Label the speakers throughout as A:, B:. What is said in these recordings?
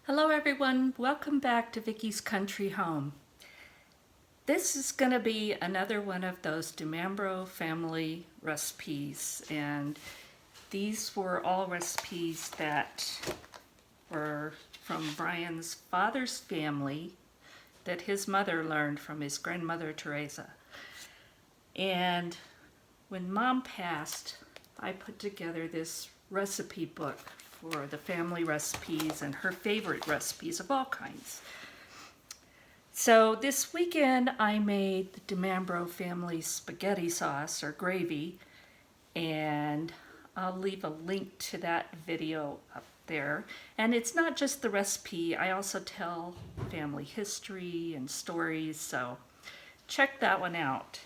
A: Hello everyone, welcome back to Vickie's Country Home. This is going to be another one of those DiMambro family recipes, and these were all recipes that were from Brian's father's family that his mother learned from his grandmother Teresa. And when Mom passed, I put together this recipe book for the family recipes and her favorite recipes of all kinds. So this weekend I made the DiMambro family spaghetti sauce or gravy, and I'll leave a link to that video up there. And it's not just the recipe, I also tell family history and stories, so check that one out.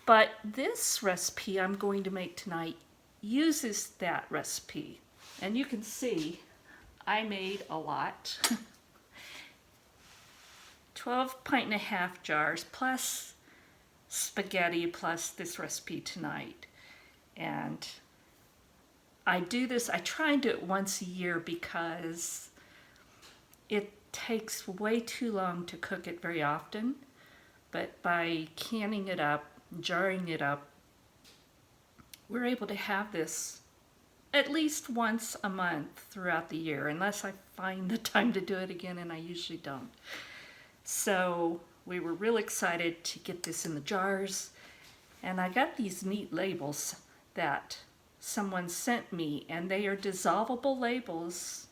A: But this recipe I'm going to make tonight uses that recipe. And you can see I made a lot. 12 pint and a half jars plus spaghetti plus this recipe tonight. And I do this, I try and do it once a year because it takes way too long to cook it very often. But by canning it up, jarring it up, we're able to have this at least once a month throughout the year, unless I find the time to do it again, and I usually don't. So we were real excited to get this in the jars, and I got these neat labels that someone sent me, and they are dissolvable labels,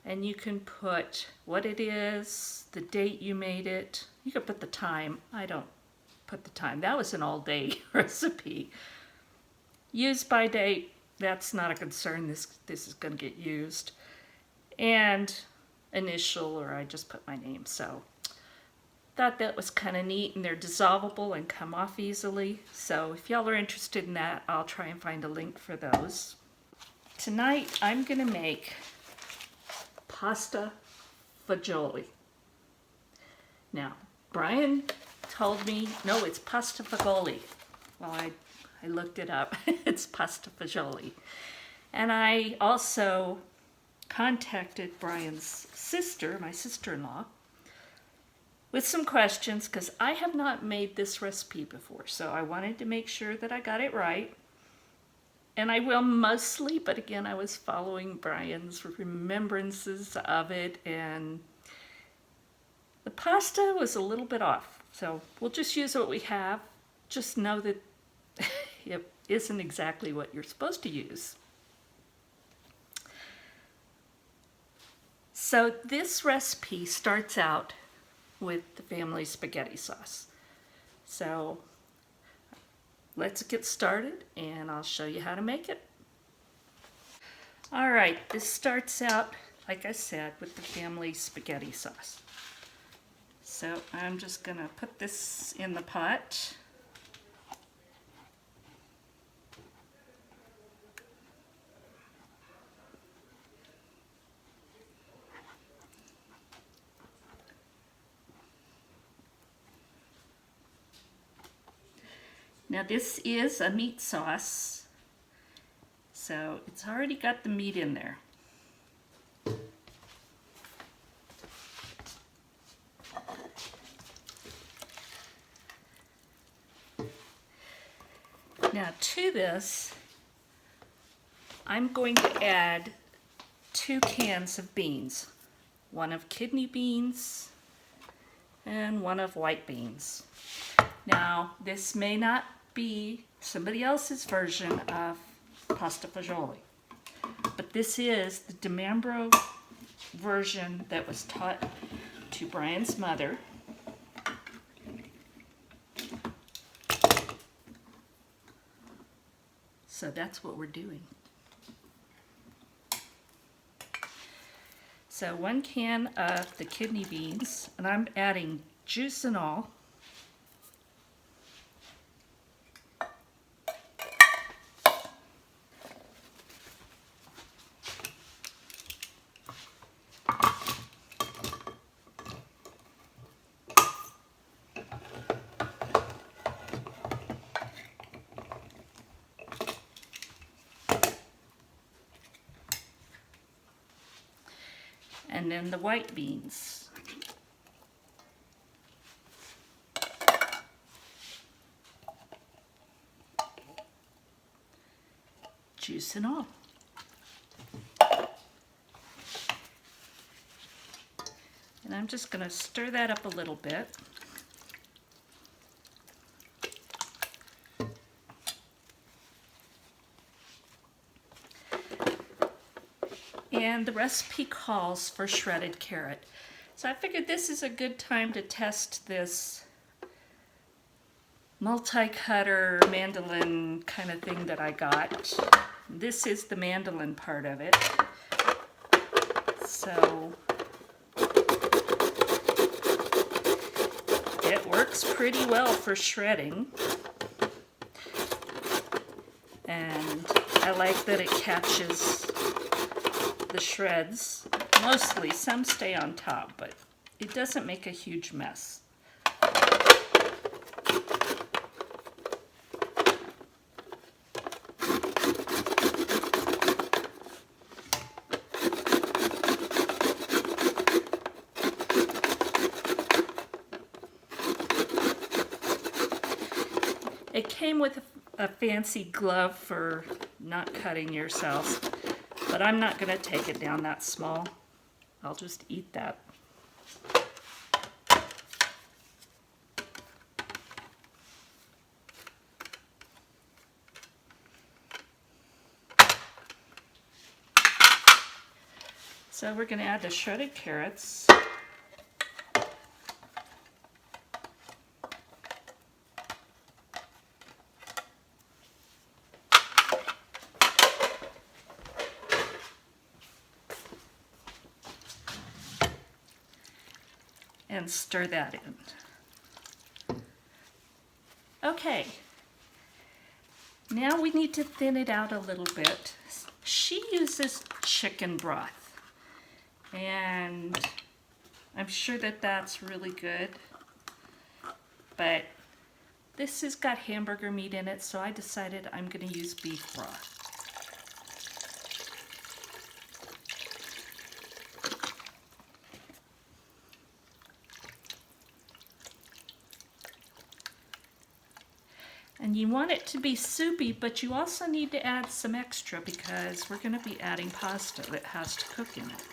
A: and you can put what it is, the date you made it. You can put the time. I don't put the time. That was an all-day recipe. Use by date, that's not a concern. This is going to get used. And initial, or I just put my name. So thought that was kind of neat, and they're dissolvable and come off easily. So if y'all are interested in that, I'll try and find a link for those. Tonight I'm going to make pasta fagioli. Now, Brian told me, no, it's pasta fagioli. Well, I looked it up. It's pasta fagioli. And I also contacted Brian's sister, my sister-in-law, with some questions because I have not made this recipe before. So I wanted to make sure that I got it right. And I will mostly, but again, I was following Brian's remembrances of it, and the pasta was a little bit off. So we'll just use what we have. Just know that it isn't exactly what you're supposed to use. So this recipe starts out with the family spaghetti sauce. So let's get started and I'll show you how to make it. All right, this starts out, like I said, with the family spaghetti sauce. So I'm just gonna put this in the pot. Now this is a meat sauce, so it's already got the meat in there. Now to this, I'm going to add 2 cans of beans. One of kidney beans and one of white beans. Now, this may not be somebody else's version of pasta fagioli, but this is the DiMambro version that was taught to Brian's mother. So that's what we're doing. So 1 can of the kidney beans, and I'm adding juice and all. and then the white beans. Juice and all. And I'm just going to stir that up a little bit. And the recipe calls for shredded carrot. So I figured this is a good time to test this multi-cutter mandolin kind of thing that I got. This is the mandolin part of it. So it works pretty well for shredding. And I like that it catches the shreds. Mostly, some stay on top, but it doesn't make a huge mess. It came with a fancy glove for not cutting yourself, but I'm not going to take it down that small. I'll just eat that. So we're going to add the shredded carrots. And stir that in. Okay, now we need to thin it out a little bit. She uses chicken broth, and I'm sure that that's really good, but this has got hamburger meat in it, so I decided I'm going to use beef broth. And you want it to be soupy, but you also need to add some extra because we're going to be adding pasta that has to cook in it.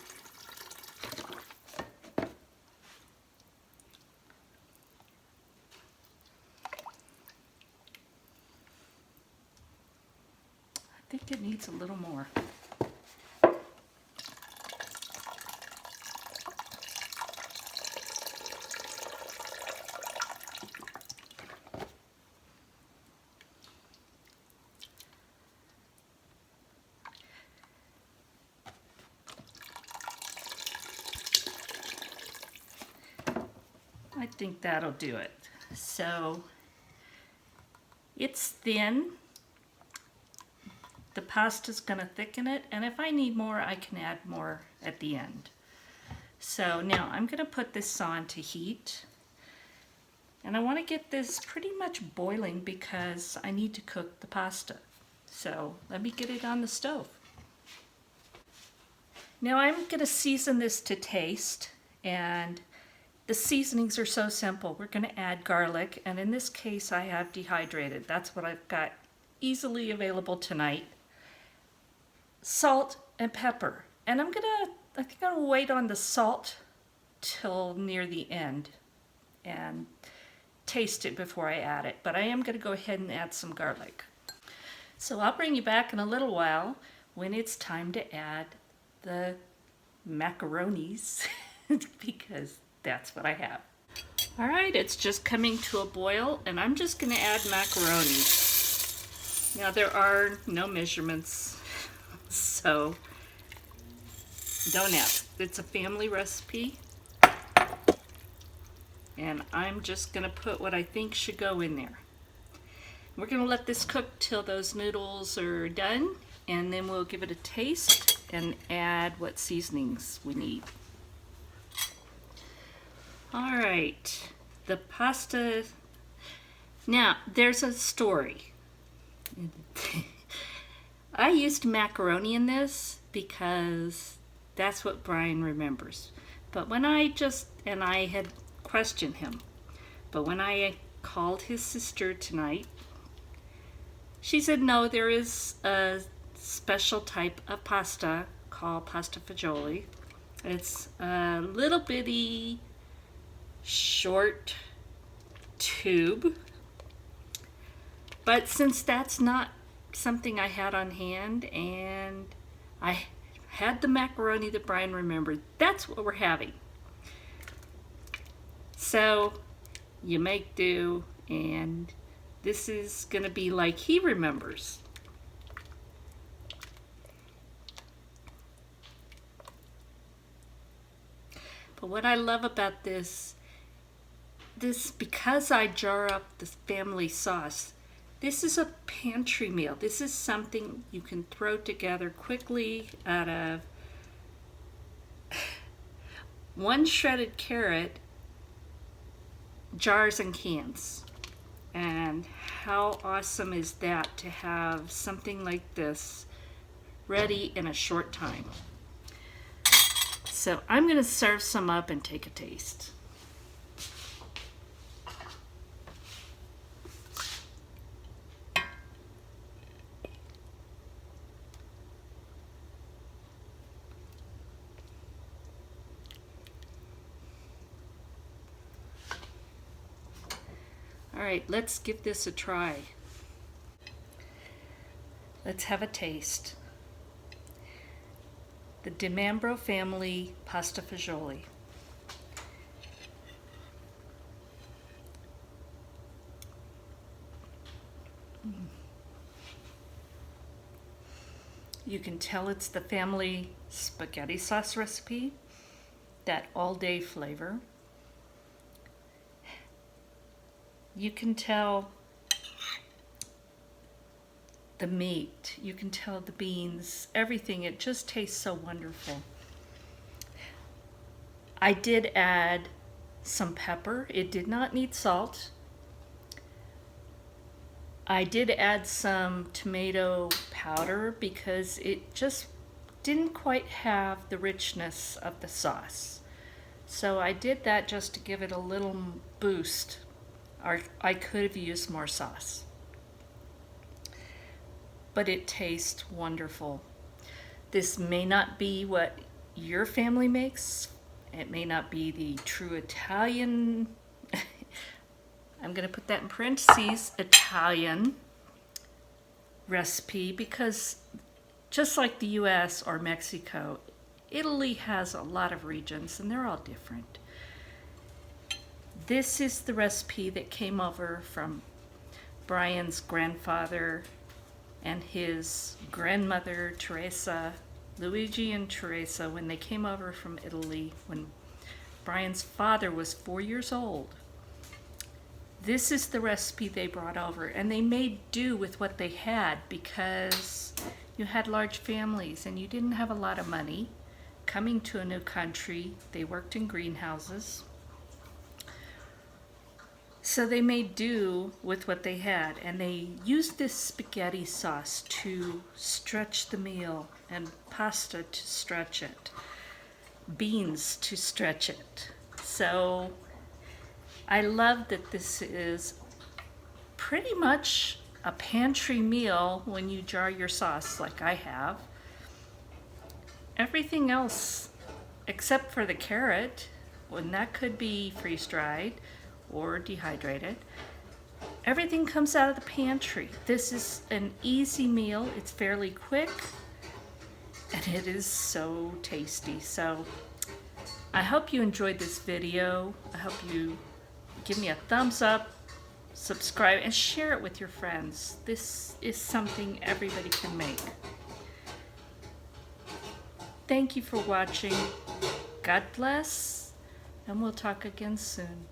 A: I think it needs a little more. I think that'll do it. So it's thin. The pasta's going to thicken it, and if I need more, I can add more at the end. So now I'm going to put this on to heat, and I want to get this pretty much boiling because I need to cook the pasta. So let me get it on the stove. Now I'm going to season this to taste, and the seasonings are so simple. We're going to add garlic, and in this case I have dehydrated. That's what I've got easily available tonight. Salt and pepper. And I think I'm gonna wait on the salt till near the end and taste it before I add it. But I am gonna go ahead and add some garlic. So I'll bring you back in a little while when it's time to add the macaronis because that's what I have. All right, it's just coming to a boil, and I'm just gonna add macaroni. Now there are no measurements, so don't ask. It's a family recipe, and I'm just gonna put what I think should go in there. We're gonna let this cook till those noodles are done, and then we'll give it a taste and add what seasonings we need. All right, the pasta. Now, there's a story. I used macaroni in this because That's what Brian remembers. But when I had questioned him, but when I called his sister tonight, she said no, there is a special type of pasta called Pasta Fagioli. It's a little bitty short tube. But since that's not something I had on hand, and I had the macaroni that Brian remembered, that's what we're having. So you make do, and this is gonna be like he remembers. But what I love about this, because I jar up the family sauce, this is a pantry meal. This is something you can throw together quickly out of one shredded carrot, jars and cans. And how awesome is that to have something like this ready in a short time. So I'm going to serve some up and take a taste. All right, let's give this a try. Let's have a taste. The DiMambro family Pasta Fagioli. You can tell it's the family spaghetti sauce recipe, that all-day flavor. You can tell the meat, you can tell the beans, everything. It just tastes so wonderful. I did add some pepper. It did not need salt. I did add some tomato powder because it just didn't quite have the richness of the sauce. So I did that just to give it a little boost. Or I could have used more sauce. But it tastes wonderful. This may not be what your family makes. It may not be the true Italian, I'm going to put that in parentheses, Italian recipe, because just like the US or Mexico, Italy has a lot of regions and they're all different. This is the recipe that came over from Brian's grandfather and his grandmother, Teresa, Luigi and Teresa, when they came over from Italy, when Brian's father was 4 years old. This is the recipe they brought over, and they made do with what they had because you had large families and you didn't have a lot of money. Coming to a new country, they worked in greenhouses. So they made do with what they had, and they used this spaghetti sauce to stretch the meal, and pasta to stretch it, beans to stretch it. So I love that this is pretty much a pantry meal when you jar your sauce like I have. Everything else, except for the carrot, when that could be freeze-dried or dehydrated, everything comes out of the pantry. This is an easy meal. It's fairly quick, and it is so tasty. So I hope you enjoyed this video. I hope you give me a thumbs up, subscribe, and share it with your friends. This is something everybody can make. Thank you for watching. God bless, and we'll talk again soon.